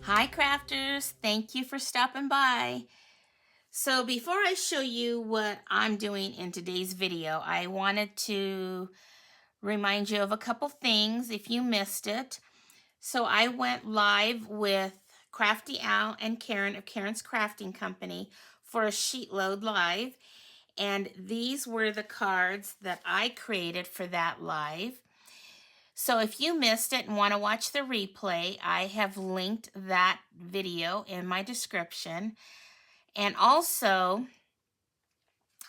Hi crafters, thank you for stopping by. So before I show you what I'm doing in today's video, I wanted to remind you of a couple things if you missed it. So I went live with Crafty Al and Karen of Karen's Crafting Company for a sheet load live, and these were the cards that I created for that live. So if you missed it and want to watch the replay, I have linked that video in my description. And also,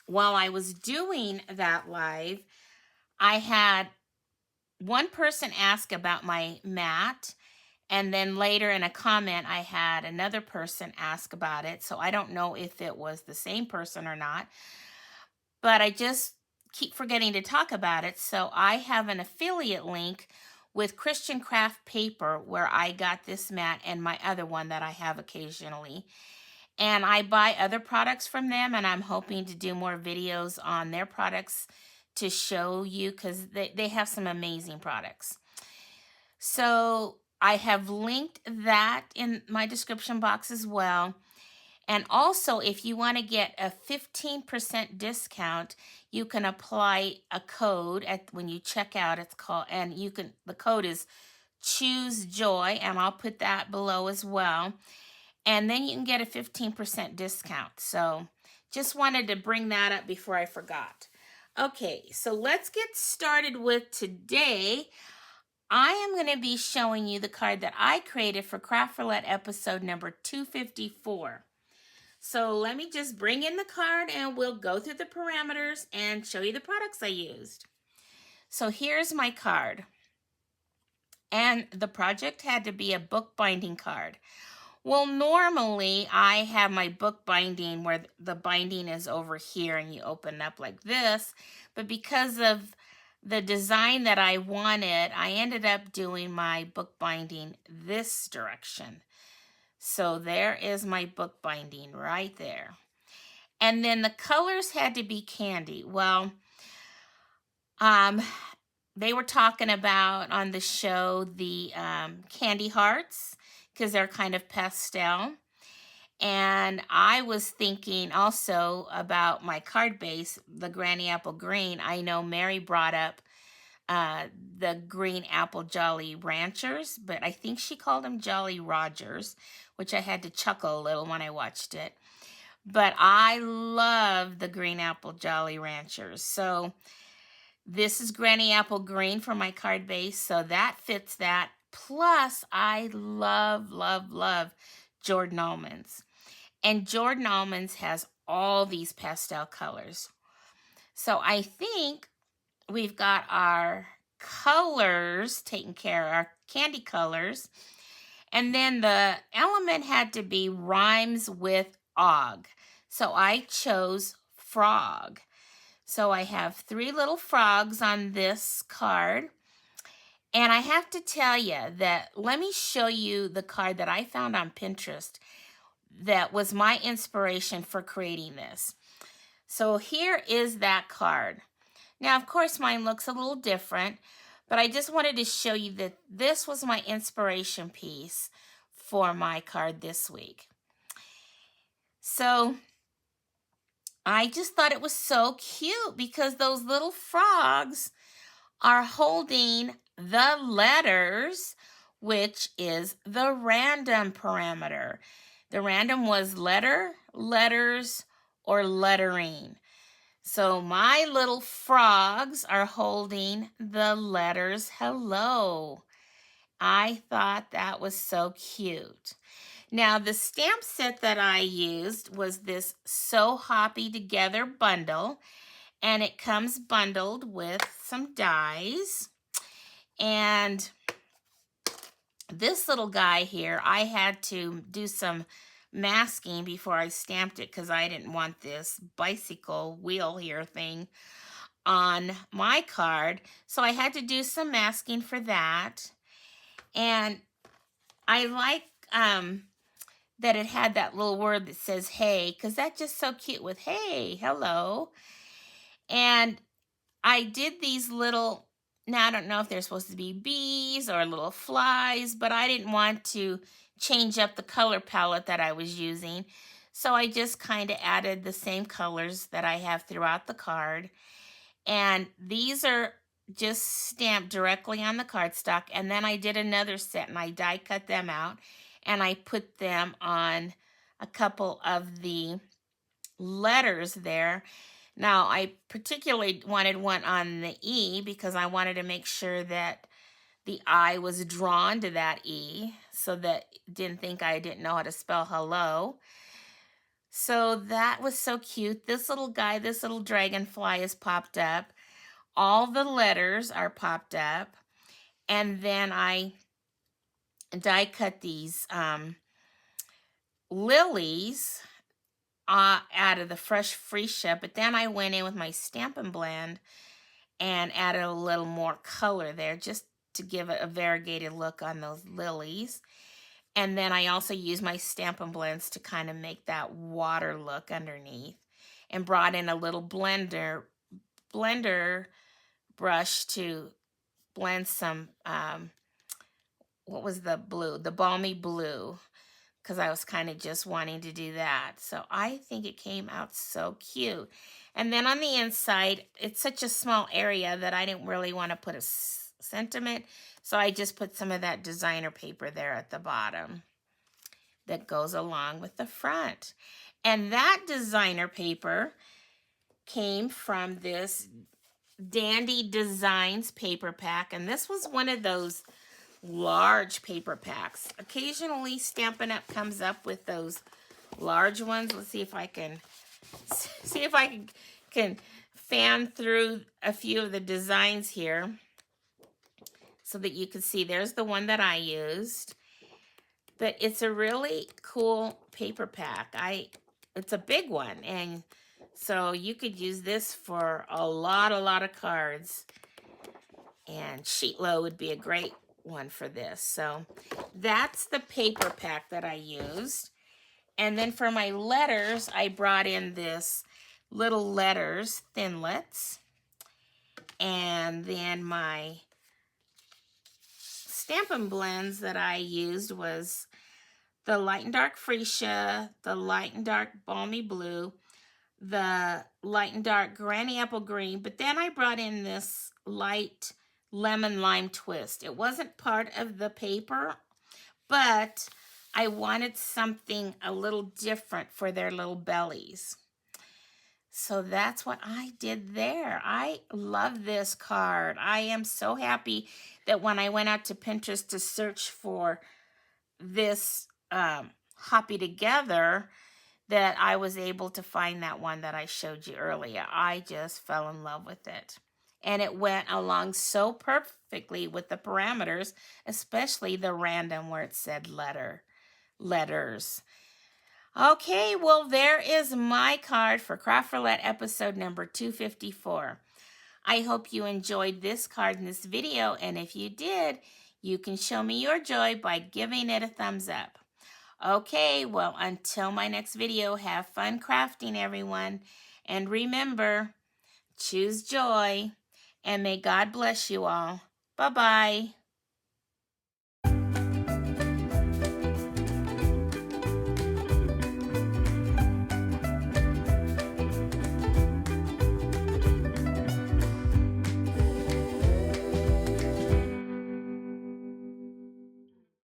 while I was doing that live, I had one person ask about my mat, and then later in a comment, I had another person ask about it. So I don't know if it was the same person or not, but I just keep forgetting to talk about it. So I have an affiliate link with Christian Craft Paper where I got this mat and my other one that I have occasionally. And I buy other products from them, and I'm hoping to do more videos on their products to show you because they have some amazing products. So I have linked that in my description box as well. And also, if you want to get a 15% discount, you can apply a code when you check out. It's called, and the code is Choose Joy, and I'll put that below as well. And then you can get a 15% discount. So just wanted to bring that up before I forgot. Okay, so let's get started with today. I am going to be showing you the card that I created for Craft Roulette episode number 254. So let me just bring in the card and we'll go through the parameters and show you the products I used. So here's my card. And the project had to be a bookbinding card. Well, normally I have my book binding where the binding is over here and you open up like this. But because of the design that I wanted, I ended up doing my book binding this direction. So there is my book binding right there. And then the colors had to be candy. Well, they were talking about on the show the candy hearts because they're kind of pastel. And I was thinking also about my card base, the Granny Apple Green. I know Mary brought up the Green Apple Jolly Ranchers, but I think she called them Jolly Rogers, which I had to chuckle a little when I watched it. But I love the Green Apple Jolly Ranchers. So this is Granny Apple Green for my card base, so that fits that. Plus, I love, love, love Jordan Almonds. And Jordan Almonds has all these pastel colors. So I think we've got our colors taken care of, our candy colors. And then the element had to be rhymes with og. So I chose frog. So I have 3 little frogs on this card. And I have to tell you that, let me show you the card that I found on Pinterest that was my inspiration for creating this. So here is that card. Now, of course, mine looks a little different, but I just wanted to show you that this was my inspiration piece for my card this week. So I just thought it was so cute because those little frogs are holding the letters, which is the random parameter. The random was letter, letters, or lettering. So my little frogs are holding the letters hello. I thought that was so cute. Now, the stamp set that I used was this So Hoppy Together bundle, and it comes bundled with some dies. And this little guy here, I had to do some masking before I stamped it because I didn't want this bicycle wheel here thing on my card. So I had to do some masking for that. And I like that it had that little word that says hey, because that's just so cute with hey, hello. And I did these little Now, I don't know if they're supposed to be bees or little flies, but I didn't want to change up the color palette that I was using. So I just kind of added the same colors that I have throughout the card. And these are just stamped directly on the cardstock. And then I did another set and I die cut them out and I put them on a couple of the letters there. Now, I particularly wanted one on the E because I wanted to make sure that the I was drawn to that E so that it didn't think I didn't know how to spell hello. So that was so cute. This little guy, this little dragonfly is popped up. All the letters are popped up. And then I die cut these lilies out of the fresh freesia, but then I went in with my Stampin' Blend and added a little more color there just to give it a variegated look on those lilies. And then I also used my Stampin' Blends to kind of make that water look underneath and brought in a little blender brush to blend some, what was the blue? The balmy blue, because I was kind of just wanting to do that. So I think it came out so cute. And then on the inside, it's such a small area that I didn't really want to put a sentiment. So I just put some of that designer paper there at the bottom that goes along with the front. And that designer paper came from this Dandy Designs paper pack. And this was one of those large paper packs. Occasionally Stampin' Up comes up with those large ones. Let's see if I can fan through a few of the designs here so that you can see. There's the one that I used, but it's a really cool paper pack. It's a big one, and so you could use this for a lot of cards, and sheet load would be a great one for this. So that's the paper pack that I used. And then for my letters, I brought in this little letters thinlits. And then my Stampin' Blends that I used was the light and dark freesia, the light and dark balmy blue, the light and dark granny apple green, but then I brought in this light lemon lime twist. It wasn't part of the paper, but I wanted something a little different for their little bellies. So that's what I did there. I love this card. I am so happy that when I went out to Pinterest to search for this Hoppy Together, that I was able to find that one that I showed you earlier. I just fell in love with it. And it went along so perfectly with the parameters, especially the random where it said letters. Okay, well, there is my card for Craft Roulette episode number 254. I hope you enjoyed this card in this video, and if you did, you can show me your joy by giving it a thumbs up. Okay, well, until my next video, have fun crafting, everyone. And remember, choose joy, and may God bless you all. Bye-bye.